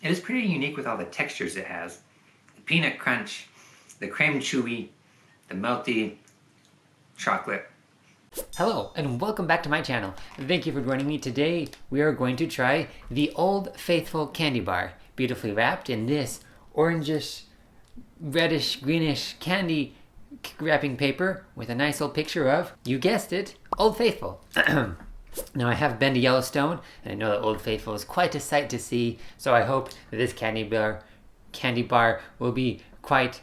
It is pretty unique with all the textures it has. The peanut crunch, the crème chewy, the melty chocolate. Hello and welcome back to my channel. Thank you for joining me. Today we are going to try the Old Faithful candy bar, beautifully wrapped in this orangish, reddish, greenish candy wrapping paper with a nice old picture of, you guessed it, Old Faithful. Now I have been to Yellowstone and I know that Old Faithful is quite a sight to see, so I hope that this candy bar will be quite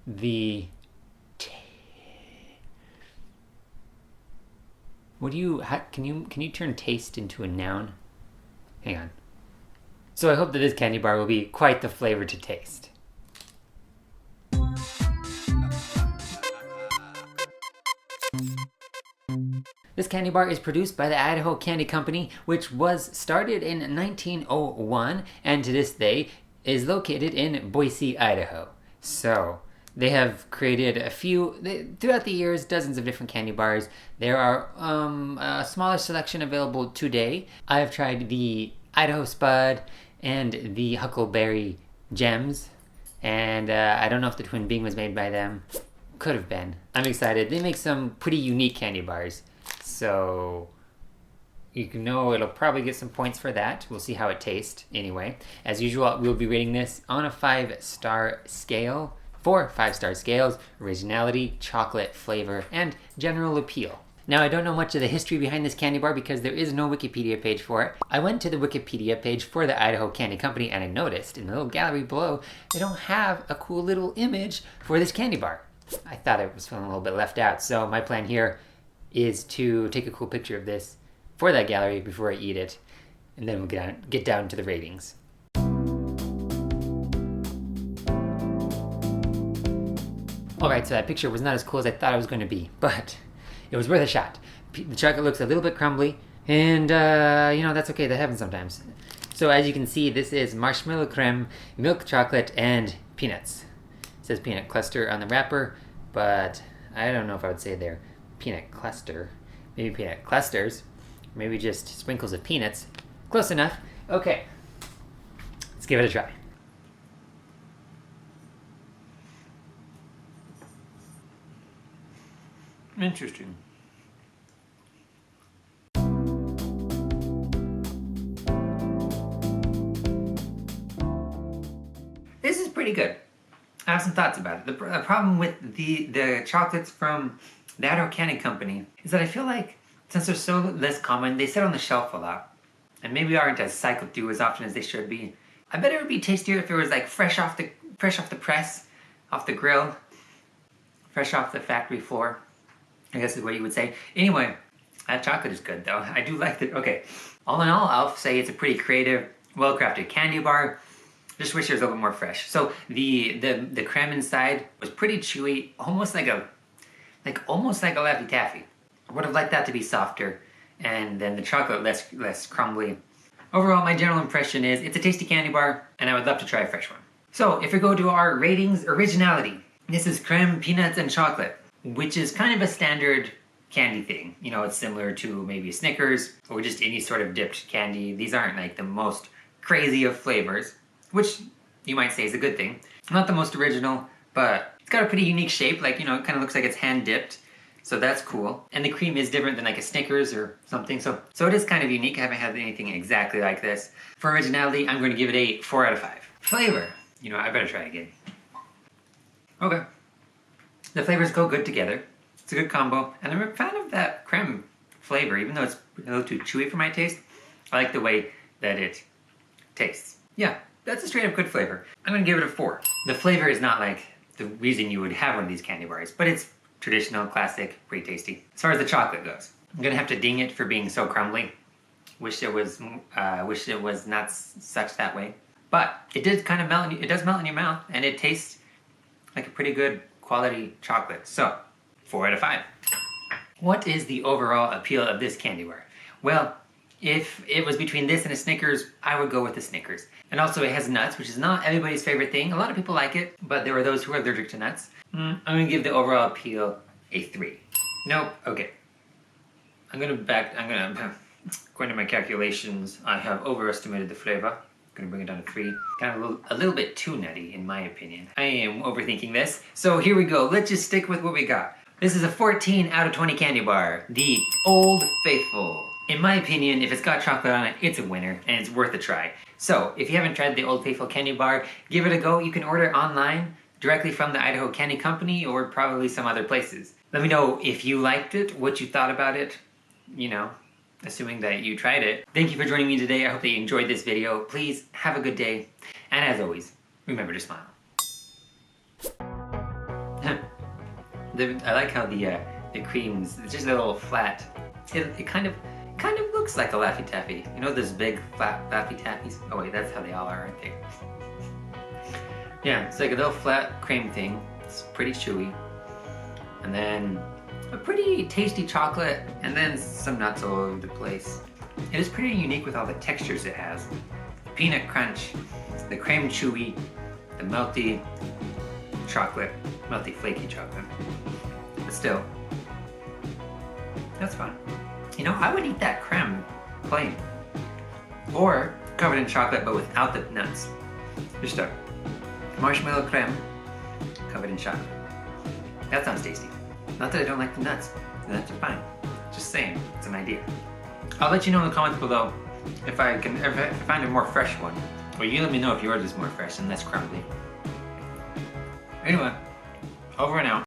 the can you turn taste into a noun? Hang on. So I hope that this candy bar will be quite the flavor to taste. This candy bar is produced by the Idaho Candy Company, which was started in 1901 and to this day is located in Boise, Idaho. So they have created throughout the years, dozens of different candy bars. There are a smaller selection available today. I have tried the Idaho Spud and the Huckleberry Gems, and I don't know if the Twin Bean was made by them. Could have been. I'm excited. They make some pretty unique candy bars, so you know it'll probably get some points for that. We'll see how it tastes anyway. As usual, we'll be rating this on a 5-star scale. 4 5-star scales: originality, chocolate, flavor, and general appeal. Now, I don't know much of the history behind this candy bar because there is no Wikipedia page for it. I went to the Wikipedia page for the Idaho Candy Company and I noticed in the little gallery below they don't have a cool little image for this candy bar. I thought it was feeling a little bit left out, so my plan here is to take a cool picture of this for that gallery before I eat it, and then we'll get down to the ratings. Alright, so that picture was not as cool as I thought it was going to be, but it was worth a shot. The chocolate looks a little bit crumbly, and that's okay, that happens sometimes. So as you can see, this is marshmallow crème, milk chocolate, and peanuts. It says peanut cluster on the wrapper, but I don't know if I would say they're peanut cluster. Maybe peanut clusters, maybe just sprinkles of peanuts. Close enough. Okay, let's give it a try. Interesting. This is pretty good. I have some thoughts about it. The problem with the chocolates from the Idaho Candy Company is that I feel like since they're so less common, they sit on the shelf a lot and maybe aren't as cycled through as often as they should be. I bet it would be tastier if it was like fresh off the press, off the grill, fresh off the factory floor, I guess is what you would say. Anyway, that chocolate is good though. I do like it. Okay, all in all, I'll say it's a pretty creative, well-crafted candy bar. Just wish it was a little bit more fresh. So the crème inside was pretty chewy, almost like a Laffy Taffy. I would have liked that to be softer, and then the chocolate less crumbly. Overall, my general impression is it's a tasty candy bar, and I would love to try a fresh one. So if we go to our ratings, originality. This is crème, peanuts, and chocolate, which is kind of a standard candy thing. You know, it's similar to maybe a Snickers or just any sort of dipped candy. These aren't like the most crazy of flavors, which you might say is a good thing. Not the most original, but it's got a pretty unique shape. Like, it kind of looks like it's hand dipped. So that's cool. And the cream is different than like a Snickers or something. So it is kind of unique. I haven't had anything exactly like this. For originality, I'm going to give it a 4 out of 5. Flavor. I better try it again. Okay. The flavors go good together. It's a good combo. And I'm a fan of that crème flavor, even though it's a little too chewy for my taste. I like the way that it tastes. Yeah, that's a straight up good flavor. I'm gonna give it a 4. The flavor is not like the reason you would have one of these candy bars, but it's traditional, classic, pretty tasty. As far as the chocolate goes, I'm gonna have to ding it for being so crumbly. Wish it was not such that way. But it did kind of melt. It does melt in your mouth, and it tastes like a pretty good quality chocolate. So, 4 out of 5. What is the overall appeal of this candy bar? Well, if it was between this and a Snickers, I would go with the Snickers. And also it has nuts, which is not everybody's favorite thing. A lot of people like it, but there are those who are allergic to nuts. I'm gonna give the overall appeal a 3. Nope, okay. According to my calculations, I have overestimated the flavor. Gonna bring it down to 3. Kind of a little bit too nutty, in my opinion. I am overthinking this. So here we go. Let's just stick with what we got. This is a 14 out of 20 candy bar. The Old Faithful. In my opinion, if it's got chocolate on it, it's a winner, and it's worth a try. So, if you haven't tried the Old Faithful candy bar, give it a go. You can order online directly from the Idaho Candy Company or probably some other places. Let me know if you liked it, what you thought about it, you know, assuming that you tried it. Thank you for joining me today. I hope that you enjoyed this video. Please have a good day, and as always, remember to smile. I like how the creams, it's just a little flat. It kind of looks like a Laffy Taffy. You know those big flat Laffy Taffies? Oh wait, that's how they all are, aren't they? Yeah, it's like a little flat cream thing. It's pretty chewy. And then a pretty tasty chocolate, and then some nuts all over the place. It is pretty unique with all the textures it has. The peanut crunch, the creme chewy, the melty chocolate, melty flaky chocolate. But still, that's fun. You know, I would eat that creme plain. Or covered in chocolate but without the nuts. Just a marshmallow creme covered in chocolate. That sounds tasty. Not that I don't like the nuts. The nuts are fine. Just saying, it's an idea. I'll let you know in the comments below if I find a more fresh one. Or you let me know if yours is more fresh and less crumbly. Anyway, over and out.